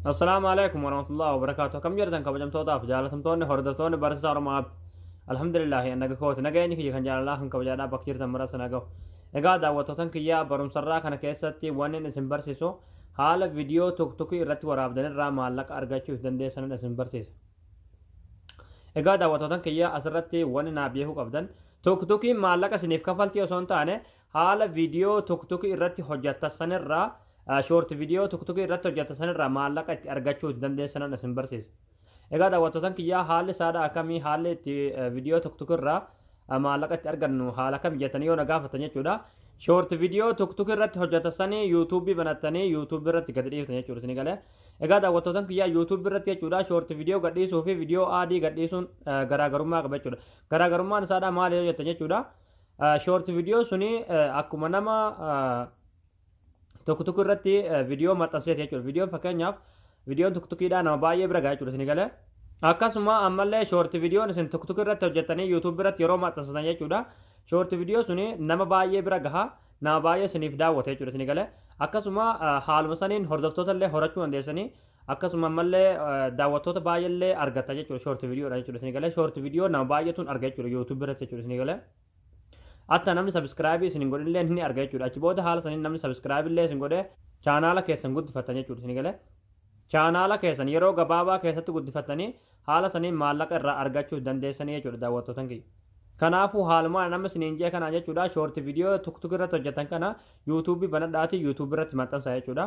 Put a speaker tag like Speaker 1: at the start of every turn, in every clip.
Speaker 1: Assalamu alaikum warahmatullahi wabarakatuh. Kam jirtan kabajamtootaaf jaalatamtoonni hordoftoonni barsiisaa Oromoo alhamdulillah naga kooti nagayni kiyya kan jaalalaa kan kabajaadhaa bakka jirtan marasa nagahu. Egaa daawwattootan kiyyaa barumsarraa kana keessatti wanni isin barsiisu haala viidiyoo tokko irratti waraabdanirraa maallaqa argachuuf dandeessan isin barsiisa. Egaa daawwattootan kiyyaa asirratti wanni naa beekuu qabdan tokkokiin maallaqa isiniif kafaltii osoo hin taane haala viidiyoo tokko irratti hojjettasanirraa short viidiyoo tokko irratti hojjettasanirraa maallaqa itti argachuu dandeessan isin barsiisa. Egaa daawwattootan kiyyaa haalli saadhaa akkamii haalli itti viidiyoo tokko irraa maallaqa itti argannu haala kam jettanii yoo na gaafatan jechuudha. Short viidiyoo tokko irratti hojjetasanii yuutuubii banattanii yuutuubii irratti gadi dhiiftan jechuudha isin galee. Egaa daawwattootan kiyyaa yuutuubii irratti jechuudha short viidiyoo gadhiisuu fi viidiyoo aadii gadhiisuun garaagarummaa qaba jechuudha. Garaagarummaan isaadhaa maali yoo jettan jechuudha. Short viidiyoo suni akkuma nama tokko irratti viidiyoo maxxanseeti jechuudha. Viidiyoon fakkeenyaaf viidiyoon tokkodhaa nama baay'ee bira gahaa jechuudha isin galee. Akkasuma ammallee short viidiyoon isin tokko irratti hojjettanii yuutuubii irratti yeroo maxxansitan jechuudha. Short viidiyoo suni nama baay'ee bira gahaa nama baay'ee isiniif daawwata jechuudha isin galee. Akkasuma haaluma saniin hordoftoota illee horachuu dandeessanii akkasuma ammallee daawwattoota baay'eellee argata jechuudha short viidiyoodha jechuudha isin galee. Short viidiyoo nama baay'eetuun arga jechuudha yuutuubii irratti jechuudha isin galee. Hatta namni subscribe isin godhillee ni arga jechuudha. Achi booda haala saniin namni subscribe illee isin godhee chaanaala keessan guddifatan jechuudha isin galee. Chaanaala keessan yeroo gabaabaa keessatti guddifatanii haala saniin maallaqa irraa argachuuf dandeessanii jechuudha daawwattootan kiyya. Kanaafuu haalumaan nama isiniin jee kana jechuudha short viidiyoo tokko irratti hojjetan kana yuutuubii banadhaati yuutuubii irratti maxxansa jechuudha.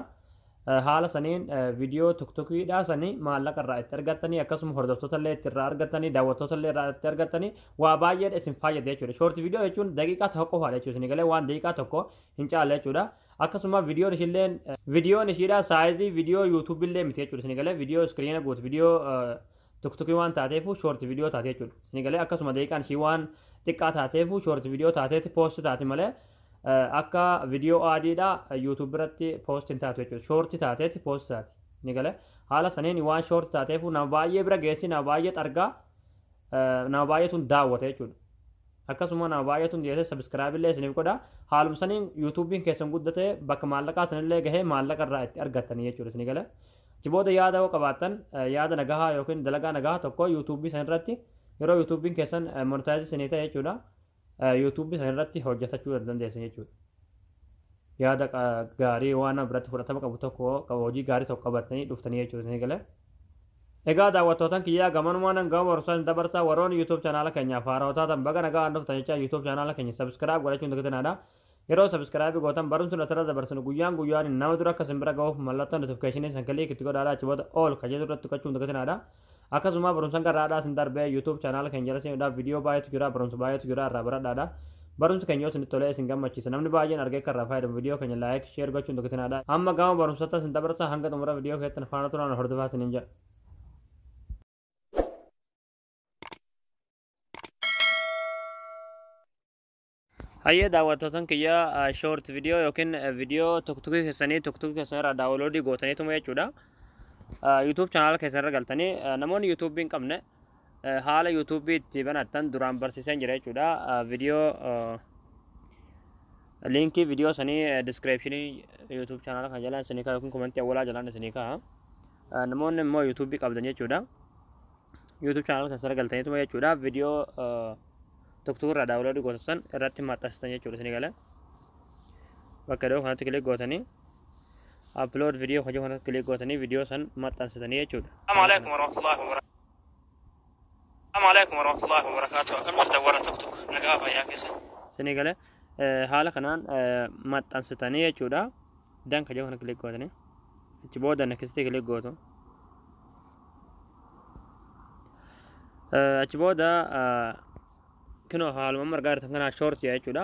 Speaker 1: Haala saniin viidiyoo tokkodhaa sanii maallaqa irraa itti argattanii akkasuma hordoftoota illee itti irraa argattanii daawwattoota illee irraa itti argattanii waa baay'ee isin fayyada jechuudha. Short viidiyoo jechuun daqiiqaa tokko qofaadha jechuudha isin galee waan daqiiqaa tokko hin caalle jechuudha. Akkasuma viidiyoon ishiidhaa saayizii viidiyoo yuutuubii illee miti jechuudha isin galee viidiyoo iskiriina guutu viidiyoo tokko waan taateefu short viidiyoo taate jechuudha isin galee akkasuma daqiiqaan ishii waan xiqqaa taateefu short viidiyoo taateeti poost taate malee akka viidiyoo aadiidhaa yuutuubii irratti poost hin taatu jechuudha. Shorti taateeti poost taate ni galee haala saniin waan short taateefu nama baay'ee bira geessi nama baay'ee argaa nama baay'eetuun daawwata jechuudha. Akkasuma nama baay'eetuun dhiyeessee subscribe illee isiniif godha haaluma saniin yuutuubiin keessan guddatee bakka maallaqaa sanillee gahee maallaqa irraa itti argattanii jechuudha isin galee. Achi booda yaada yoo qabaattan yaada nagahaa yookiin dalagaa nagahaa tokko yuutuubii san irratti yeroo yuutuubiin keessan monetaayiz isinii ta'e jechuudha. yuutuubii san irratti hojjetachuu dandeessan jechuudha. Yaada gaarii waan biratti fudhatama qabu tokko hojii gaarii tokko qabatanii dhuftanii jechuudha isin galee. Egaa daawwattootan kiyyaa gamanumaan gama barumsaan dabarsaa warroonni yuutuub chaanaala keenyaaf haarawaa taatan baga nagaa waan dhuftan jecha yuutuub chaanaala keenya sabskiraayib godhachuun dagatanadha. Yeroo sabskiraayib gootan barumsa irratti dabarsan guyyaan nama dura akka simbira gahuuf mallattoo notifikashinii san kiliik itti godhaadha achi booda ol kajeetu irratti tuqachuun dagatanadha. Akkasuma barumsaan garaadhaa sin darbee yuutuub chaanaala keenya jala seenuudhaaf viidiyoo baay'eetu jira barumsa baay'eetu jira irraa baradhaadha. Barumsa keenya yoo isinitti tolee isin gammachiisa namni baay'een argee kan irraa fayyadamu viidiyoo keenya laayik sheer gochuun dagatanadha. Amma gama barumsatti sin dabarsaa hanga xumura viidiyoo keessatti faana turaan hordofaa isiniin jedha. Hayyee daawwattootan kiyyaa short viidiyoo yookiin viidiyoo tokko keessanii tokko keessan irraa daawuloodii gootaniituma jechuudha. YouTube chaanaala keessan irra galtanii namoonni yuutuubii hin qabne haala yuutuubii itti banattan duraan barsiisan jira jechuudha. Viidiyoo liinkii viidiyoo sanii diskiripshinii yuutuub chaanaala kana jalaan isinii ka'a yookiin komentii awwalaa jalaan isinii ka'a. Namoonni immoo yuutuubii qabdan jechuudha. YouTube chaanaala keessan irra galtaniituma jechuudha. Viidiyoo tokko irraa daawuloodii gootan irratti maxxansitan jechuudha isin galee. Bakka iddoo kanatti kilik gootanii upload viidiyoo hojii kanatti kilik gootanii viidiyoo san maxxansitanii jechuudha. Assalamu alaikum warahmatullahi wabarakatuh. Akkam jirtan warra tokko nagaa fayyaa keessa. Isin galee haala kanaan maxxansitanii jechuudha. Dan hojii kana kilik gootanii achi booda next kilik gootu. Achi booda kino haaluma margaa irratti kana short jechuudha.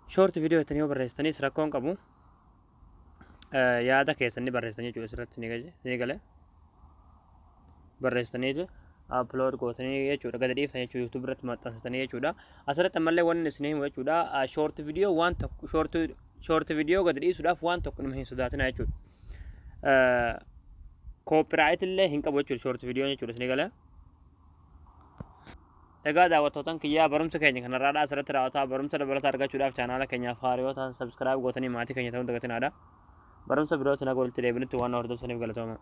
Speaker 1: Short viidiyoo itti yoo barreessitanis rakkoon qabu yaada keessanii barreessitanii jechuudha asirratti ni galee barreessitanii upload gootanii jechuudha gadi dhiiftan jechuudha YouTube irratti maxxansitanii jechuudha. Asirratti ammallee wanni isin himu jechuudha short viidiyoo waan tokko short viidiyoo gadi dhiisuudhaaf waan tokko nama hin sodaatina jechuudha. Copyright illee hin qabu jechuudha short viidiyoo jechuudha isin galee. Egaa daawwattootan kiyyaa barumsa keenya kanarraadhaa asirratti raawwataa barumsa dabalataa argachuudhaaf chaanaala keenyaaf haarawaa ta'an subscribe gootanii maatii keenya ta'uun dagatinadha. barumsa birootiin akka walitti deebinutti waan hordofsaniif galatooma.